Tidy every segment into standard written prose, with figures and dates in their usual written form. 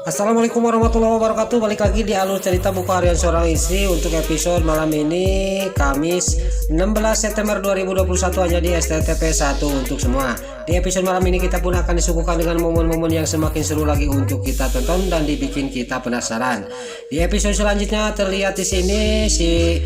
Assalamualaikum warahmatullahi wabarakatuh. Balik lagi di alur cerita buku harian seorang istri. Untuk episode malam ini Kamis 16 September 2021 hanya di STTP 1 untuk semua. Di episode malam ini kita pun akan disuguhkan dengan momen-momen yang semakin seru lagi untuk kita tonton dan dibikin kita penasaran. Di episode selanjutnya terlihat di sini si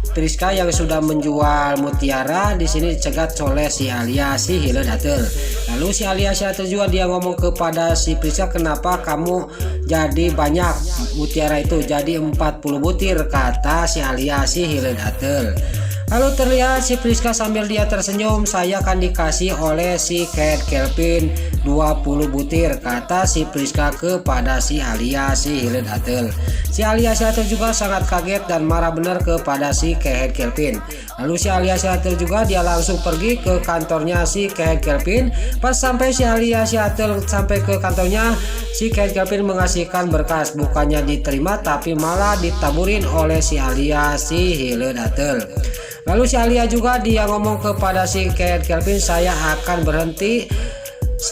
Priska yang sudah menjual mutiara di sini dicegat oleh si Alia si Hile Datel. Lalu si Alia si Datel juga dia ngomong kepada si Priska, kenapa kamu jadi banyak mutiara itu, jadi 40 butir, kata si Alia si Hile Datel. Lalu terlihat si Priska sambil dia tersenyum, saya akan dikasih oleh si Kate Kelvin 20 butir, kata si Priska kepada si Alia si Hile Datel. Si Alia si Datel juga sangat kaget dan marah benar kepada si Kate Kelvin. Lalu si Alia si Datel juga dia langsung pergi ke kantornya si Kate Kelvin. Pas sampai si Alia si Datel sampai ke kantornya, si Kate Kelvin mengasihkan berkas, bukannya diterima tapi malah ditaburin oleh si Alia si Hile Datel. Lalu si Alia juga dia ngomong kepada si Kate Kelvin, saya akan berhenti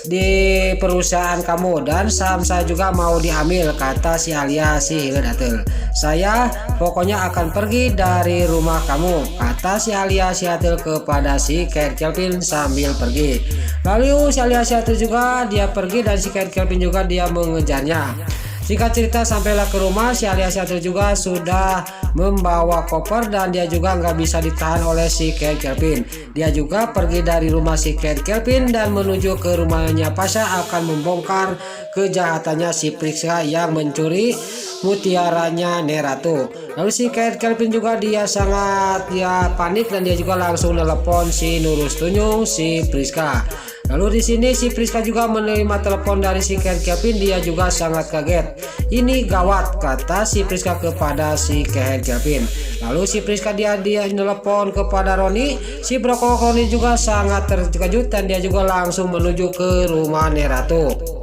di perusahaan kamu dan saham saya juga mau diambil, kata si Alia si Hile Datel. Saya pokoknya akan pergi dari rumah kamu, kata si Alia si Datel kepada si Kate Kelvin sambil pergi. Lalu si Alia si Datel juga dia pergi dan si Kate Kelvin juga dia mengejarnya. Singkat cerita, sampailah ke rumah, si Alia si Datel juga sudah membawa koper dan dia juga nggak bisa ditahan oleh si Kate Kelvin. Dia juga pergi dari rumah si Kate Kelvin dan menuju ke rumahnya Pasha akan membongkar kejahatannya si Priska yang mencuri mutiaranya Neratu. Lalu si Kate Kelvin juga dia sangat panik dan dia juga langsung telepon si Nurus Tunyung si Priska. Lalu di sini si Priska juga menerima telepon dari si Kate Kelvin, dia juga sangat kaget. Ini gawat, kata si Priska kepada si Kate Kelvin. Lalu si Priska dia telepon kepada Roni. Si Broko Roni juga sangat terkejut dan dia juga langsung menuju ke rumah Neratu.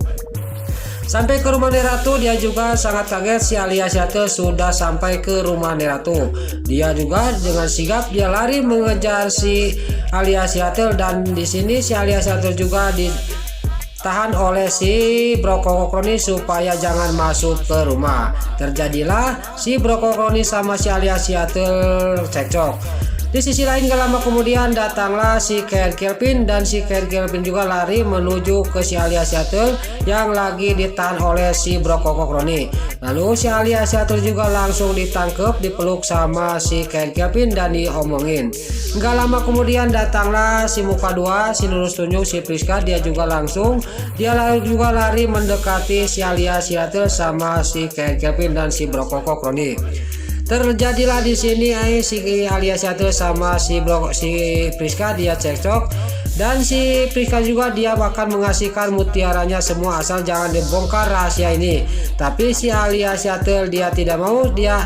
Sampai ke rumah Neratu, dia juga sangat kaget. Si Alia si Datel sudah sampai ke rumah Neratu. Dia juga dengan sigap dia lari mengejar si Alia si Datel dan di sini si Alia si Datel juga ditahan oleh si Broko Kroni supaya jangan masuk ke rumah. Terjadilah si Broko Kroni sama si Alia si Datel cekcok. Di sisi lain gak lama kemudian datanglah si Kate Kelvin dan si Kate Kelvin juga lari menuju ke si Alia si Datel yang lagi ditahan oleh si Broko Kroni. Lalu si Alia si Datel juga langsung ditangkap, dipeluk sama si Kate Kelvin dan diomongin. Gak lama kemudian datanglah si muka dua, si Nurus Tunyung si Priska, dia juga lari mendekati si Alia si Datel sama si Kate Kelvin dan si Broko Kroni. Terjadilah di sini si Alia si Datel sama si Priska dia cekcok dan si Priska juga dia bahkan mengasihkan mutiaranya semua asal jangan dibongkar rahasia ini. Tapi si Alia si Datel dia tidak mau, dia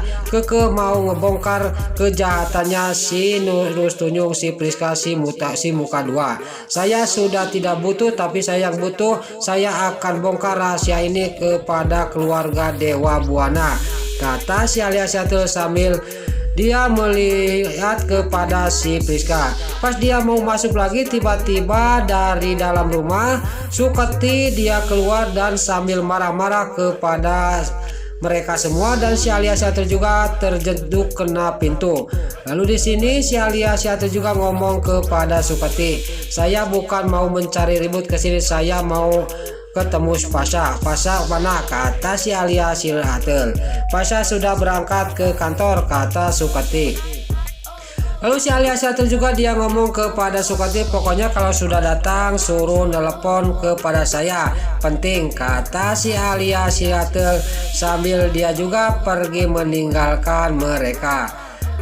mau ngebongkar kejahatannya si Nurus Tunyung si Priska si muka dua. Saya sudah tidak butuh, tapi saya yang butuh, saya akan bongkar rahasia ini kepada keluarga Dewa Buana, kata si Alia si Datel sambil dia melihat kepada si Priska. Pas dia mau masuk lagi, tiba-tiba dari dalam rumah Suketi dia keluar dan sambil marah-marah kepada mereka semua dan si Alia si Datel juga terjeduk kena pintu. Lalu di sini si Alia si Datel juga ngomong kepada Suketi, saya bukan mau mencari ribut ke sini, saya mau ketemu Pasha mana, kata si Alia si Datel. Pasha sudah berangkat ke kantor, kata Suketi. Lalu si Alia si Datel juga dia ngomong kepada Suketi, pokoknya kalau sudah datang suruh telepon kepada saya, penting, kata si Alia si Datel sambil dia juga pergi meninggalkan mereka.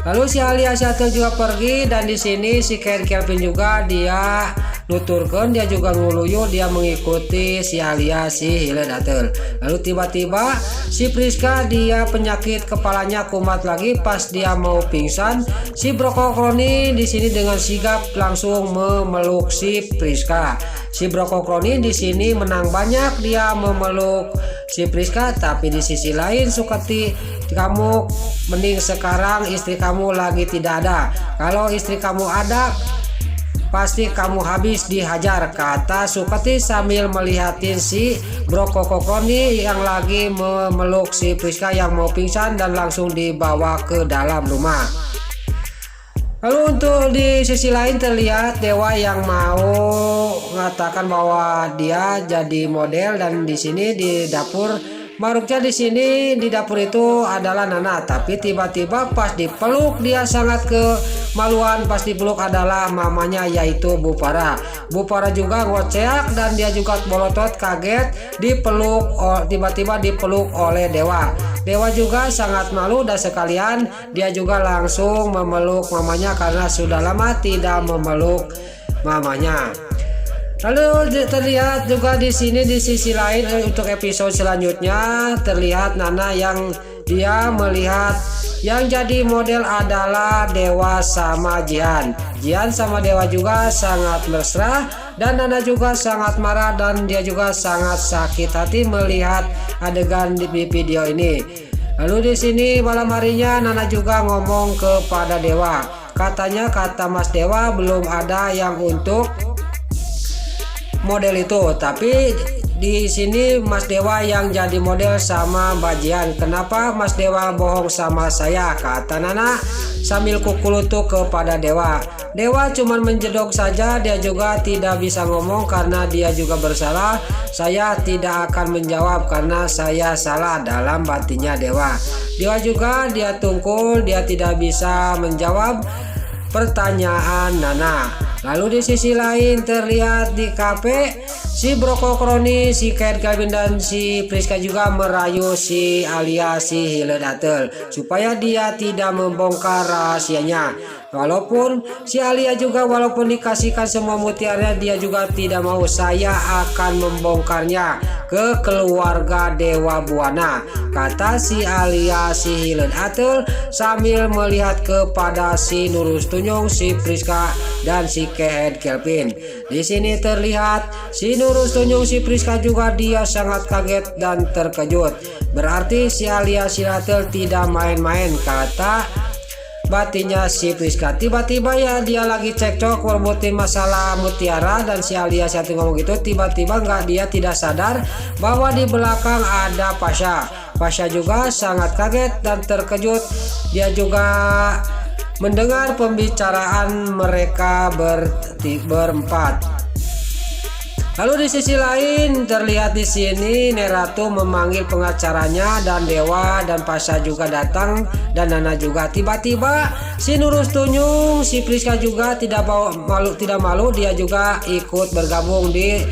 Lalu si Alia si Datel juga pergi dan di sini si Kate Kelvin juga dia nuturkan, dia juga nguluyu, dia mengikuti si Alia si Hile Datel. Lalu tiba-tiba si Priska dia penyakit kepalanya kumat lagi. Pas dia mau pingsan, si Broko Kroni di sini dengan sigap langsung memeluk si Priska. Si Broko Kroni di sini menang banyak, dia memeluk si Priska. Tapi di sisi lain Suketi, kamu mending sekarang istri kamu lagi tidak ada. Kalau istri kamu ada, pasti kamu habis dihajar, kata Suketi sambil melihatin si Bro Kokroni yang lagi memeluk si Priska yang mau pingsan dan langsung dibawa ke dalam rumah. Lalu untuk di sisi lain terlihat Dewa yang mau mengatakan bahwa dia jadi model, dan di sini di dapur Maruknya di sini di dapur itu adalah Nana, tapi tiba-tiba pas dipeluk dia sangat kemaluan. Pas dipeluk adalah mamanya yaitu Bu Farah. Bu Farah juga ngocek dan dia juga bolotot kaget dipeluk, tiba-tiba dipeluk oleh Dewa. Dewa juga sangat malu dan sekalian dia juga langsung memeluk mamanya karena sudah lama tidak memeluk mamanya. Lalu terlihat juga di sini di sisi lain untuk episode selanjutnya terlihat Nana yang dia melihat yang jadi model adalah Dewa sama Jihan. Jihan sama Dewa juga sangat mesra dan Nana juga sangat marah dan dia juga sangat sakit hati melihat adegan di video ini. Lalu di sini malam harinya Nana juga ngomong kepada Dewa. Katanya kata Mas Dewa belum ada yang untuk model itu, tapi di sini Mas Dewa yang jadi model sama Mbak Jihan. Kenapa Mas Dewa bohong sama saya, kata Nana sambil kukulutuk kepada Dewa. Dewa cuman menjedok saja, dia juga tidak bisa ngomong karena dia juga bersalah. Saya tidak akan menjawab karena saya salah, dalam batinnya Dewa. Dewa juga dia tungkul, dia tidak bisa menjawab pertanyaan Nana. Lalu di sisi lain terlihat di kafe si Bro Kokroni, si Ken Calvin dan si Priska juga merayu si Alia si Hiledatel supaya dia tidak membongkar rahasianya. Walaupun si Alia juga walaupun dikasihkan semua mutiaranya dia juga tidak mau. Saya akan membongkarnya ke keluarga Dewa Buana, kata si Alia si Hiledatel sambil melihat kepada si Nurus Tunyung, si Priska dan si Ken Calvin. Di sini terlihat si Nurus Tunyung, si Priska juga dia sangat kaget dan terkejut. Berarti si Alia si Hiledatel tidak main-main, kata batinnya si Priska. Tiba-tiba ya dia lagi cekcok ngomongin masalah mutiara dan si Alia saat ngomong gitu tiba-tiba dia tidak sadar bahwa di belakang ada Pasha. Pasha juga sangat kaget dan terkejut. Dia juga mendengar pembicaraan mereka berempat. Lalu di sisi lain terlihat di sini Neratu memanggil pengacaranya dan Dewa dan Pasha juga datang dan Nana juga. Tiba-tiba si Nurus Tunyung, si Priska juga tidak malu dia juga ikut bergabung di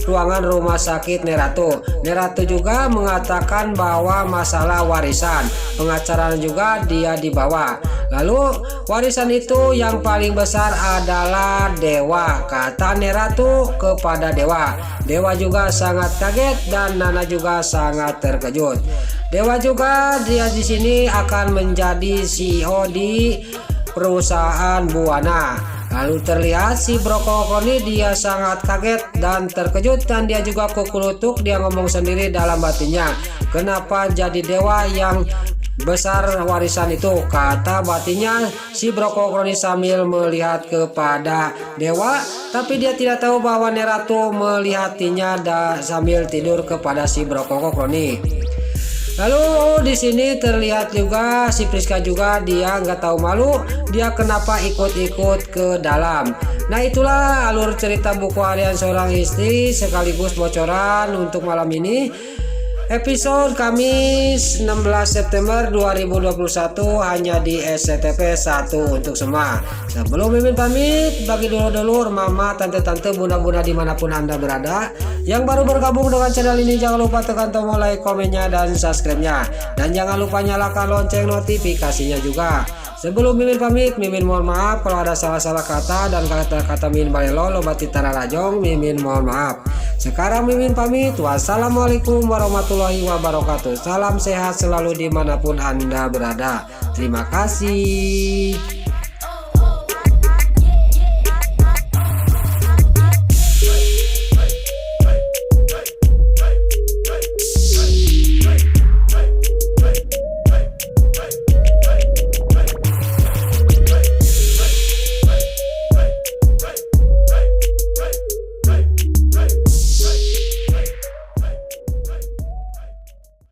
ruangan rumah sakit Neratu. Neratu juga mengatakan bahwa masalah warisan pengacara juga dia dibawa. Lalu warisan itu yang paling besar adalah Dewa, kata Neratu kepada Dewa. Dewa juga sangat kaget dan Nana juga sangat terkejut. Dewa juga dia di sini akan menjadi CEO di perusahaan Buana. Lalu terlihat si Bro Kokroni dia sangat kaget dan terkejut dan dia juga kukulutuk, dia ngomong sendiri dalam batinnya. Kenapa jadi Dewa yang besar warisan itu, kata batinnya si Bro Kokroni sambil melihat kepada Dewa, tapi dia tidak tahu bahwa Neratu melihatinya sambil tidur kepada si Bro Kokroni. Lalu di sini terlihat juga si Priska juga dia nggak tahu malu, dia kenapa ikut-ikut ke dalam. Nah itulah alur cerita buku harian seorang istri sekaligus bocoran untuk malam ini. Episode Kamis 16 September 2021 hanya di SCTV 1 untuk semua. Sebelum Mimin pamit, bagi dulur-dulur, mama, tante-tante, bunda-bunda dimanapun Anda berada yang baru bergabung dengan channel ini, jangan lupa tekan tombol like, komennya, dan subscribe-nya. Dan jangan lupa nyalakan lonceng notifikasinya juga. Sebelum Mimin pamit, Mimin mohon maaf kalau ada salah-salah kata dan kata-kata Mimin balelo lobat titara lajong, Mimin mohon maaf. Sekarang Mimin pamit, wassalamualaikum warahmatullahi wabarakatuh. Salam sehat selalu dimanapun Anda berada. Terima kasih.